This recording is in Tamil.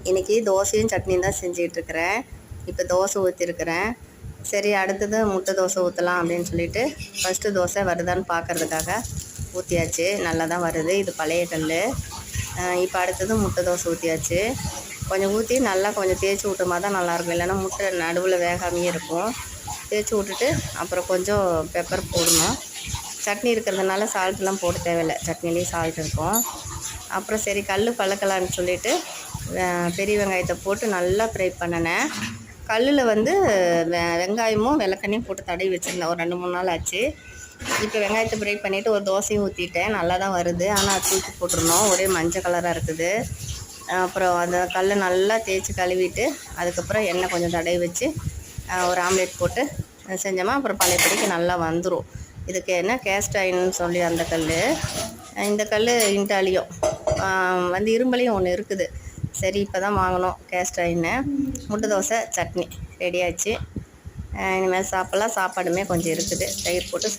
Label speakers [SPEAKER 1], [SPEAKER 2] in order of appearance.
[SPEAKER 1] இன்றைக்கி தோசையும் சட்னியும் தான் செஞ்சிகிட்ருக்கிறேன். இப்போ தோசை ஊற்றிருக்கிறேன். சரி, அடுத்தது முட்டை தோசை ஊற்றலாம் அப்படின்னு சொல்லிட்டு ஃபஸ்ட்டு தோசை வருதான்னு பார்க்குறதுக்காக ஊற்றியாச்சு. நல்லா தான் வருது. இது பழைய கல். இப்போ அடுத்தது முட்டை தோசை ஊற்றியாச்சு. கொஞ்சம் ஊற்றி நல்லா கொஞ்சம் தேய்ச்சி விட்டோமா தான் நல்லாயிருக்கும். இல்லைன்னா முட்டை நடுவில் வேகாமையே இருக்கும். தேய்ச்சி விட்டுட்டு அப்புறம் கொஞ்சம் பெப்பர் போடணும். சட்னி இருக்கிறதுனால சால்ட்லாம் போட தேவையில்லை. சட்னிலேயும் சால்ட் இருக்கும். அப்புறம் சரி கல் பழக்கலான்னு சொல்லிவிட்டு பெரிய வெங்காயத்தை போட்டு நல்லா ஃப்ரை பண்ணினேன். கல்லில் வந்து வெங்காயமும் விளக்கெண்ணையும் போட்டு தடவி வச்சுருந்தேன். ஒரு 2-3 நாள் ஆச்சு. இப்போ வெங்காயத்தை ஃப்ரை பண்ணிவிட்டு ஒரு தோசையும் ஊற்றிட்டேன். நல்லா தான் வருது. ஆனால் தூக்கி போட்டுருணும். ஒரே மஞ்சள் கலராக இருக்குது. அப்புறம் அந்த கல்லை நல்லா தேய்ச்சி கழுவிட்டு அதுக்கப்புறம் எண்ணெய் கொஞ்சம் தடவி வச்சு ஒரு ஆம்லேட் போட்டு செஞ்சோமா அப்புறம் பழையபடிக்கு நல்லா வந்துடும். இதுக்கு என்ன கேஸ்ட் அயர்ன்னு சொல்லி அந்த கல். இந்த கல் இண்டாலியும் வந்து இரும்பலையும் ஒன்று இருக்குது. சரி, இப்போ தான் வாங்கினோம் கேஸ்ட் அயர்னு. முட்டை தோசை சட்னி ரெடி ஆச்சு. இனிமேல் சாப்பிட்லாம். சாப்பாடுமே கொஞ்சம் இருக்குது. தயிர் போட்டு